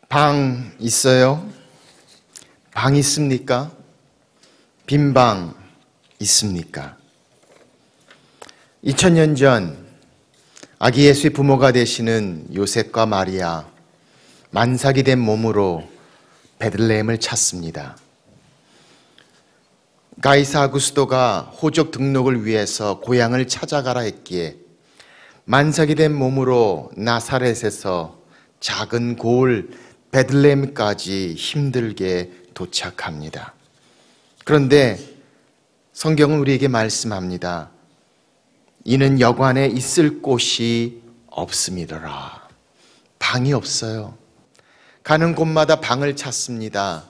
방 있어요? 방 있습니까? 빈 방 있습니까? 2000년 전 아기 예수의 부모가 되시는 요셉과 마리아, 만삭이 된 몸으로 베들레헴을 찾습니다. 가이사 아구스도가 호적 등록을 위해서 고향을 찾아가라 했기에 만삭이 된 몸으로 나사렛에서 작은 고을 베들레헴까지 힘들게 도착합니다. 그런데 성경은 우리에게 말씀합니다. 이는 여관에 있을 곳이 없음이더라. 방이 없어요. 가는 곳마다 방을 찾습니다.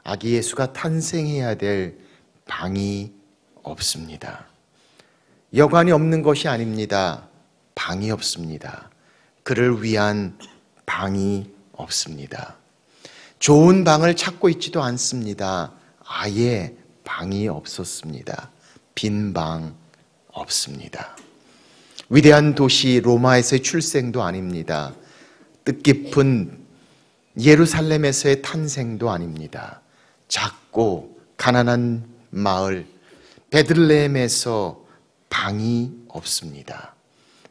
아기 예수가 탄생해야 될 방이 없습니다. 여관이 없는 것이 아닙니다. 방이 없습니다. 그를 위한 방이 없습니다. 좋은 방을 찾고 있지도 않습니다. 아예 방이 없었습니다. 빈 방 없습니다. 위대한 도시 로마에서의 출생도 아닙니다. 뜻깊은 예루살렘에서의 탄생도 아닙니다. 작고 가난한 마을 베들레헴에서 방이 없습니다.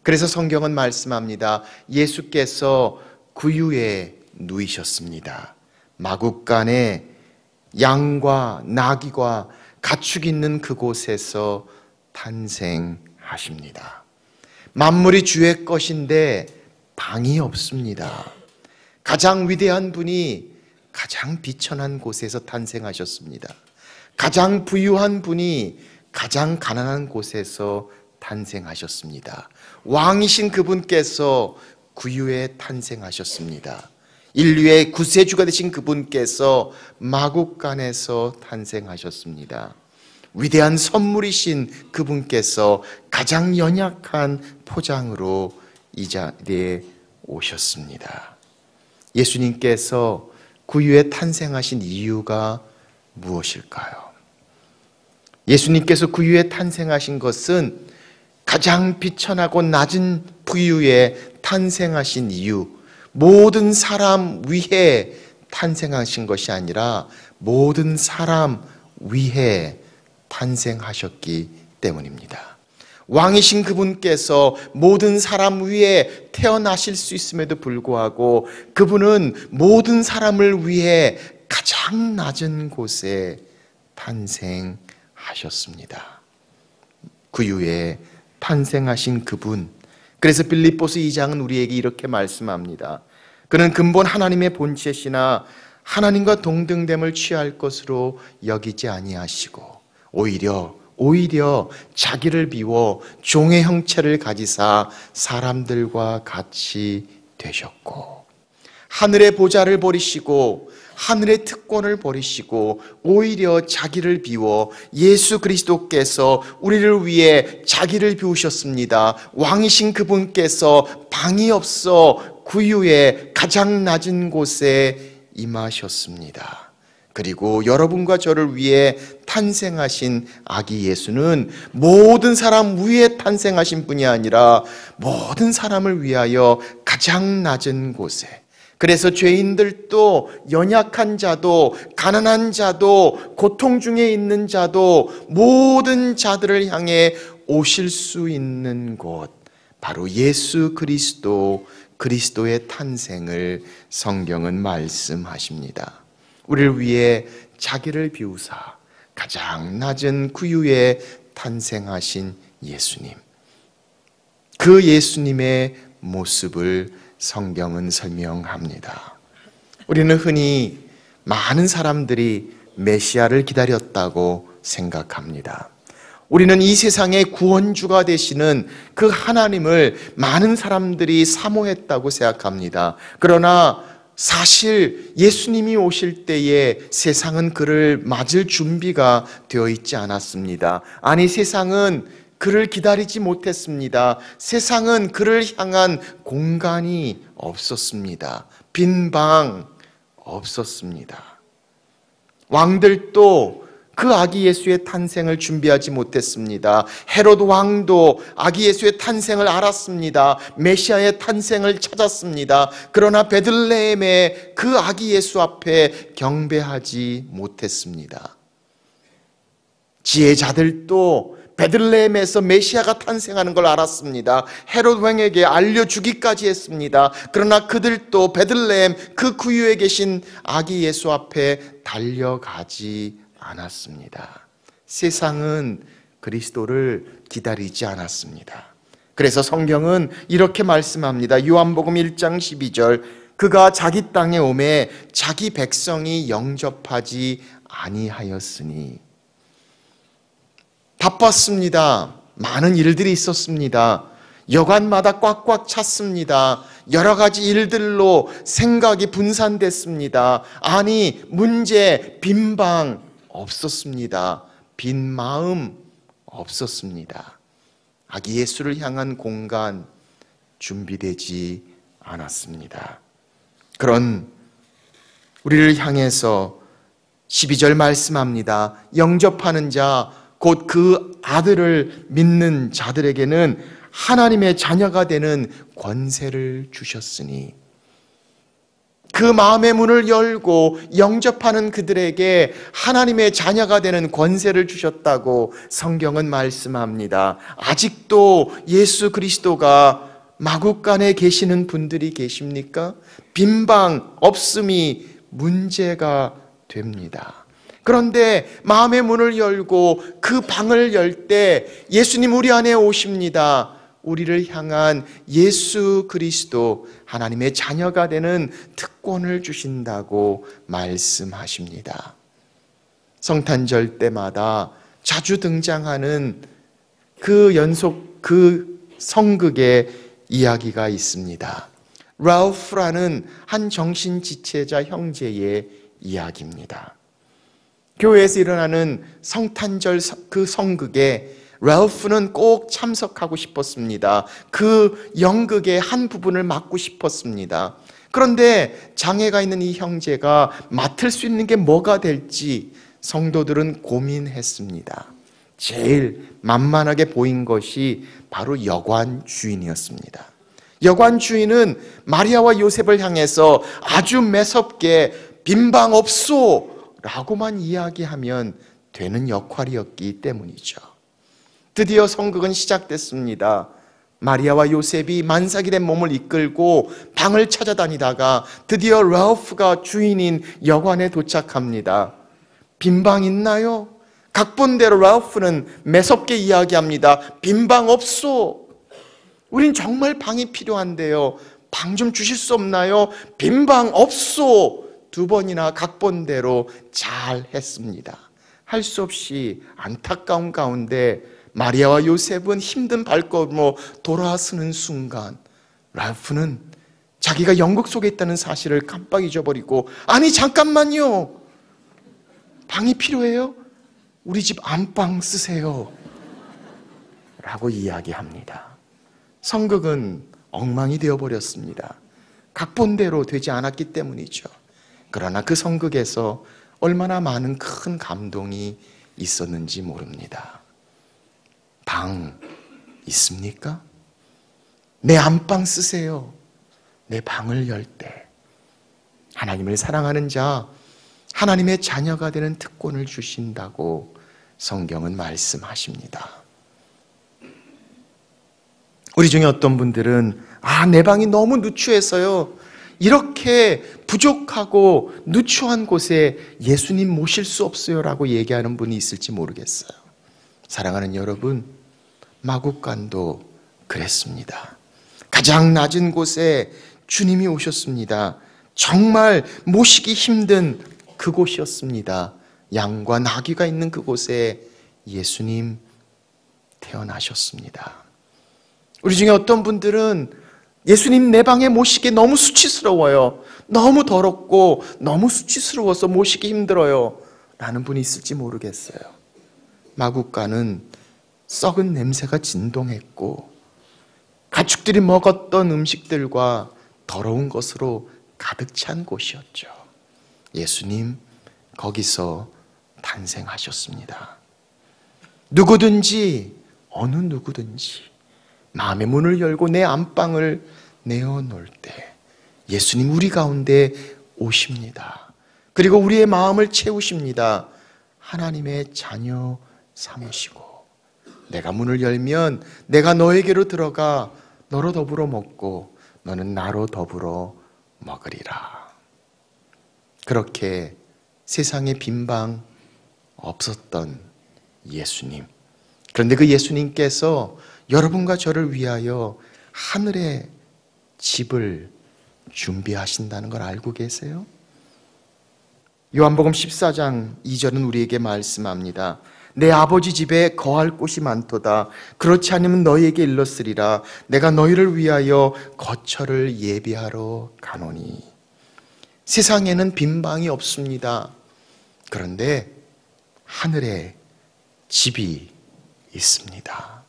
그래서 성경은 말씀합니다. 예수께서 구유에 누이셨습니다. 마국간에 양과 나귀와 가축이 있는 그곳에서 탄생하십니다. 만물이 주의 것인데 방이 없습니다. 가장 위대한 분이 가장 비천한 곳에서 탄생하셨습니다. 가장 부유한 분이 가장 가난한 곳에서 탄생하셨습니다. 왕이신 그분께서 구유에 탄생하셨습니다. 인류의 구세주가 되신 그분께서 마국간에서 탄생하셨습니다. 위대한 선물이신 그분께서 가장 연약한 포장으로 이 자리에 오셨습니다. 예수님께서 구유에 탄생하신 이유가 무엇일까요? 예수님께서 구유에 탄생하신 것은 가장 비천하고 낮은 부유에 탄생하신 이유, 모든 사람 위해 탄생하신 것이 아니라 모든 사람 위해 탄생하셨기 때문입니다. 왕이신 그분께서 모든 사람 위에 태어나실 수 있음에도 불구하고 그분은 모든 사람을 위해 가장 낮은 곳에 탄생하셨습니다. 구유에 탄생하신 그분, 그래서 빌립보서 2장은 우리에게 이렇게 말씀합니다. 그는 근본 하나님의 본체시나 하나님과 동등됨을 취할 것으로 여기지 아니하시고 오히려 자기를 비워 종의 형체를 가지사 사람들과 같이 되셨고 하늘의 보좌를 버리시고 하늘의 특권을 버리시고 오히려 자기를 비워 예수 그리스도께서 우리를 위해 자기를 비우셨습니다. 왕이신 그분께서 방이 없어 구유의 가장 낮은 곳에 임하셨습니다. 그리고 여러분과 저를 위해 탄생하신 아기 예수는 모든 사람 위에 탄생하신 분이 아니라 모든 사람을 위하여 가장 낮은 곳에, 그래서 죄인들도 연약한 자도 가난한 자도 고통 중에 있는 자도 모든 자들을 향해 오실 수 있는 곳, 바로 예수 그리스도의 탄생을 성경은 말씀하십니다. 우리를 위해 자기를 비우사 가장 낮은 구유에 탄생하신 예수님, 그 예수님의 모습을 성경은 설명합니다. 우리는 흔히 많은 사람들이 메시아를 기다렸다고 생각합니다. 우리는 이 세상의 구원주가 되시는 그 하나님을 많은 사람들이 사모했다고 생각합니다. 그러나 사실 예수님이 오실 때에 세상은 그를 맞을 준비가 되어 있지 않았습니다. 아니, 세상은 그를 기다리지 못했습니다. 세상은 그를 향한 공간이 없었습니다. 빈 방 없었습니다. 왕들도 그 아기 예수의 탄생을 준비하지 못했습니다. 헤롯 왕도 아기 예수의 탄생을 알았습니다. 메시아의 탄생을 찾았습니다. 그러나 베들레헴의 그 아기 예수 앞에 경배하지 못했습니다. 지혜자들도 베들레헴에서 메시아가 탄생하는 걸 알았습니다. 헤롯 왕에게 알려주기까지 했습니다. 그러나 그들도 베들레헴 그 구유에 계신 아기 예수 앞에 달려가지 않았습니다. 세상은 그리스도를 기다리지 않았습니다. 그래서 성경은 이렇게 말씀합니다. 요한복음 1장 12절, 그가 자기 땅에 오매 자기 백성이 영접하지 아니하였으니. 바빴습니다. 많은 일들이 있었습니다. 여관마다 꽉꽉 찼습니다. 여러 가지 일들로 생각이 분산됐습니다. 아니, 문제, 빈방 없었습니다. 빈 마음 없었습니다. 아기 예수를 향한 공간 준비되지 않았습니다. 그런 우리를 향해서 12절 말씀합니다. 영접하는 자, 곧 그 아들을 믿는 자들에게는 하나님의 자녀가 되는 권세를 주셨으니, 그 마음의 문을 열고 영접하는 그들에게 하나님의 자녀가 되는 권세를 주셨다고 성경은 말씀합니다. 아직도 예수 그리스도가 마국간에 계시는 분들이 계십니까? 빈방 없음이 문제가 됩니다. 그런데 마음의 문을 열고 그 방을 열 때 예수님 우리 안에 오십니다. 우리를 향한 예수 그리스도, 하나님의 자녀가 되는 특권을 주신다고 말씀하십니다. 성탄절 때마다 자주 등장하는 그 연속 그 성극의 이야기가 있습니다. 라우프라는 한 정신지체자 형제의 이야기입니다. 교회에서 일어나는 성탄절 그 성극에 랄프는 꼭 참석하고 싶었습니다. 그 연극의 한 부분을 맡고 싶었습니다. 그런데 장애가 있는 이 형제가 맡을 수 있는 게 뭐가 될지 성도들은 고민했습니다. 제일 만만하게 보인 것이 바로 여관 주인이었습니다. 여관 주인은 마리아와 요셉을 향해서 아주 매섭게 빈방 없소 라고만 이야기하면 되는 역할이었기 때문이죠. 드디어 성극은 시작됐습니다. 마리아와 요셉이 만삭이 된 몸을 이끌고 방을 찾아다니다가 드디어 랄프가 주인인 여관에 도착합니다. 빈방 있나요? 각본대로 랄프는 매섭게 이야기합니다. 빈방 없소. 우린 정말 방이 필요한데요. 방 좀 주실 수 없나요? 빈방 없소. 두 번이나 각본대로 잘 했습니다. 할 수 없이 안타까운 가운데 마리아와 요셉은 힘든 발걸음으로 돌아서는 순간 랄프는 자기가 연극 속에 있다는 사실을 깜빡 잊어버리고, 아니 잠깐만요, 방이 필요해요? 우리 집 안방 쓰세요 라고 이야기합니다. 성극은 엉망이 되어버렸습니다. 각본대로 되지 않았기 때문이죠. 그러나 그 성극에서 얼마나 많은 큰 감동이 있었는지 모릅니다. 방 있습니까? 내 안방 쓰세요. 내 방을 열 때 하나님을 사랑하는 자, 하나님의 자녀가 되는 특권을 주신다고 성경은 말씀하십니다. 우리 중에 어떤 분들은 내 방이 너무 누추해서요, 이렇게 부족하고 누추한 곳에 예수님 모실 수 없어요 라고 얘기하는 분이 있을지 모르겠어요. 사랑하는 여러분, 마국간도 그랬습니다. 가장 낮은 곳에 주님이 오셨습니다. 정말 모시기 힘든 그곳이었습니다. 양과 나귀가 있는 그곳에 예수님 태어나셨습니다. 우리 중에 어떤 분들은 예수님 내 방에 모시기 너무 수치스러워요, 너무 더럽고 너무 수치스러워서 모시기 힘들어요 라는 분이 있을지 모르겠어요. 마국간은 썩은 냄새가 진동했고 가축들이 먹었던 음식들과 더러운 것으로 가득 찬 곳이었죠. 예수님 거기서 탄생하셨습니다. 누구든지, 어느 누구든지 마음의 문을 열고 내 안방을 내어놓을 때 예수님 우리 가운데 오십니다. 그리고 우리의 마음을 채우십니다. 하나님의 자녀 삼으시고, 내가 문을 열면 내가 너에게로 들어가 너로 더불어 먹고 너는 나로 더불어 먹으리라. 그렇게 세상에 빈방 없었던 예수님, 그런데 그 예수님께서 여러분과 저를 위하여 하늘의 집을 준비하신다는 걸 알고 계세요? 요한복음 14장 2절은 우리에게 말씀합니다. 내 아버지 집에 거할 곳이 많도다. 그렇지 않으면 너희에게 일렀으리라. 내가 너희를 위하여 거처를 예비하러 가노니. 세상에는 빈방이 없습니다. 그런데 하늘에 집이 있습니다.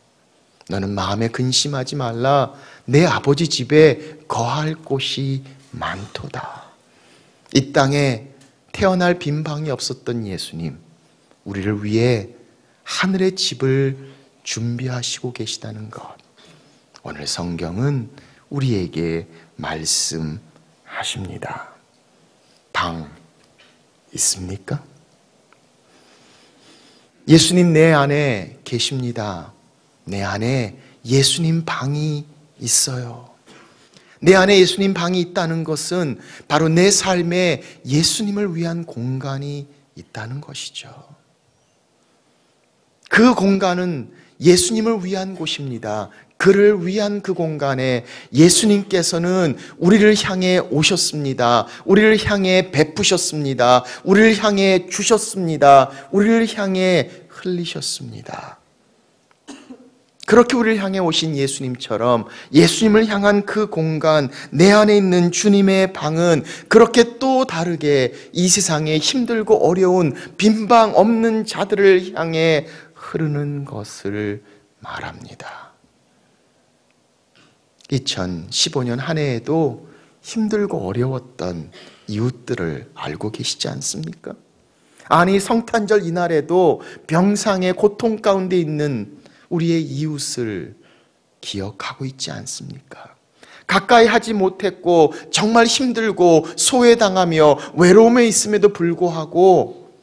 너는 마음에 근심하지 말라. 내 아버지 집에 거할 곳이 많도다. 이 땅에 태어날 빈방이 없었던 예수님, 우리를 위해 하늘의 집을 준비하시고 계시다는 것, 오늘 성경은 우리에게 말씀하십니다. 방 있습니까? 예수님 내 안에 계십니다. 내 안에 예수님 방이 있어요. 내 안에 예수님 방이 있다는 것은 바로 내 삶에 예수님을 위한 공간이 있다는 것이죠. 그 공간은 예수님을 위한 곳입니다. 그를 위한 그 공간에 예수님께서는 우리를 향해 오셨습니다. 우리를 향해 베푸셨습니다. 우리를 향해 주셨습니다. 우리를 향해 흘리셨습니다. 그렇게 우리를 향해 오신 예수님처럼 예수님을 향한 그 공간, 내 안에 있는 주님의 방은 그렇게 또 다르게 이 세상에 힘들고 어려운 빈방 없는 자들을 향해 흐르는 것을 말합니다. 2015년 한 해에도 힘들고 어려웠던 이웃들을 알고 계시지 않습니까? 아니, 성탄절 이날에도 병상의 고통 가운데 있는 우리의 이웃을 기억하고 있지 않습니까? 가까이 하지 못했고 정말 힘들고 소외당하며 외로움에 있음에도 불구하고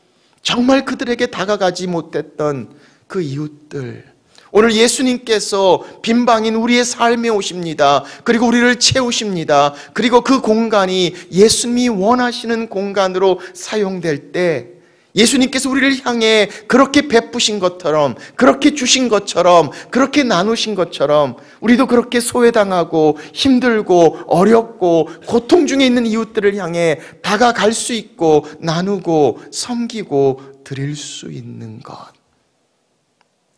정말 그들에게 다가가지 못했던 그 이웃들, 오늘 예수님께서 빈방인 우리의 삶에 오십니다. 그리고 우리를 채우십니다. 그리고 그 공간이 예수님이 원하시는 공간으로 사용될 때 예수님께서 우리를 향해 그렇게 베푸신 것처럼, 그렇게 주신 것처럼, 그렇게 나누신 것처럼 우리도 그렇게 소외당하고 힘들고 어렵고 고통 중에 있는 이웃들을 향해 다가갈 수 있고 나누고 섬기고 드릴 수 있는 것,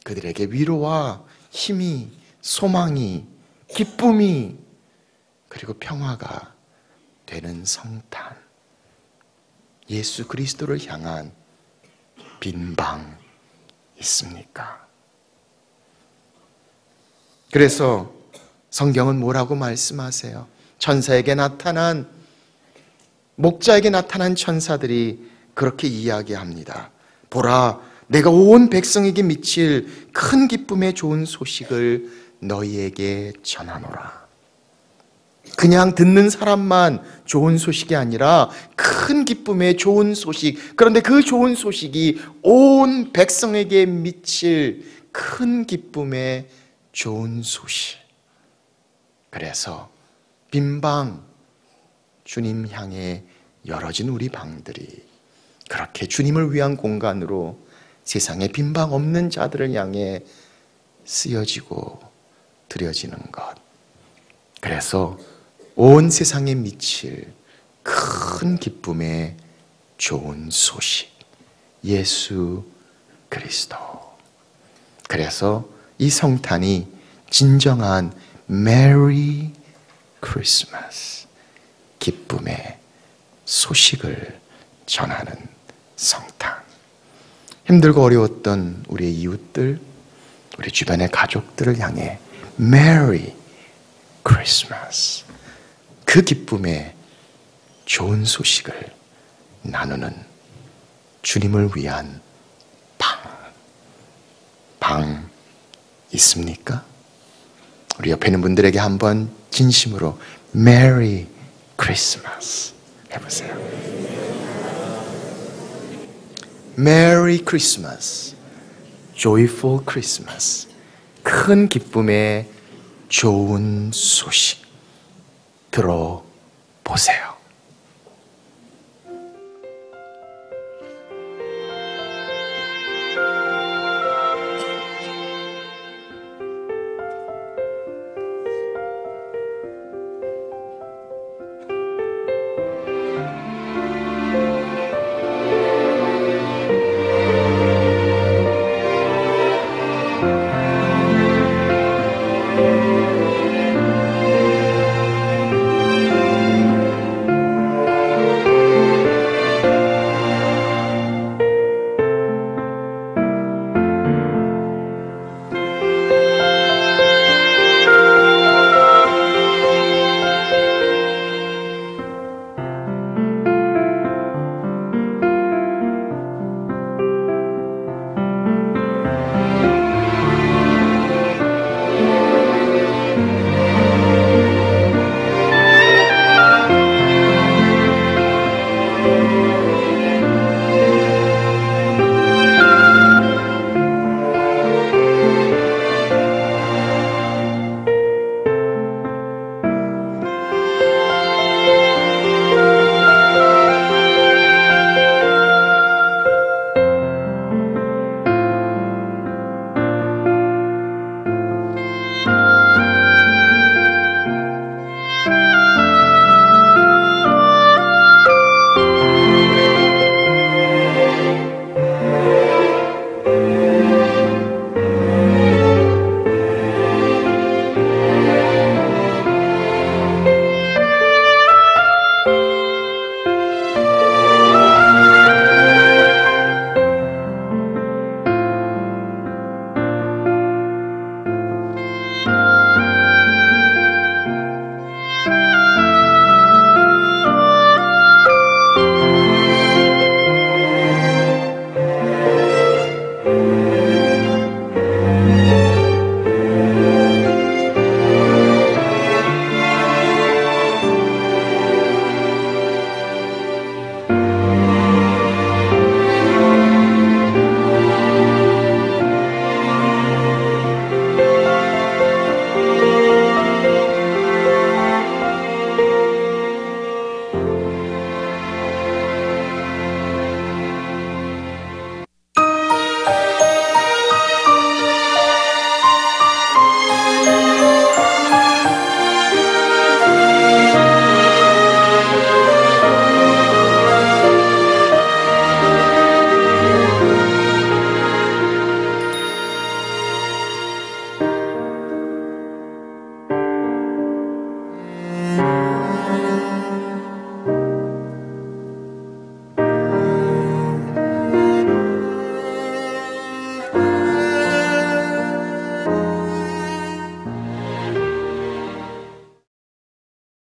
그들에게 위로와 힘이, 소망이, 기쁨이, 그리고 평화가 되는 성탄, 예수 그리스도를 향한 빈방 있습니까? 그래서 성경은 뭐라고 말씀하세요? 천사에게 나타난, 목자에게 나타난 천사들이 그렇게 이야기합니다. 보라, 내가 온 백성에게 미칠 큰 기쁨의 좋은 소식을 너희에게 전하노라. 그냥 듣는 사람만 좋은 소식이 아니라 큰 기쁨의 좋은 소식, 그런데 그 좋은 소식이 온 백성에게 미칠 큰 기쁨의 좋은 소식. 그래서 빈방, 주님 향해 열어진 우리 방들이 그렇게 주님을 위한 공간으로 세상에 빈방 없는 자들을 향해 쓰여지고 드려지는 것. 그래서 온 세상에 미칠 큰 기쁨의 좋은 소식, 예수 그리스도. 그래서 이 성탄이 진정한 메리 크리스마스, 기쁨의 소식을 전하는 성탄. 힘들고 어려웠던 우리의 이웃들, 우리 주변의 가족들을 향해 메리 크리스마스, 그 기쁨의 좋은 소식을 나누는 주님을 위한 방 있습니까? 우리 옆에 있는 분들에게 한번 진심으로 Merry Christmas 해보세요. Merry Christmas, Joyful Christmas. 큰 기쁨의 좋은 소식 들어보세요.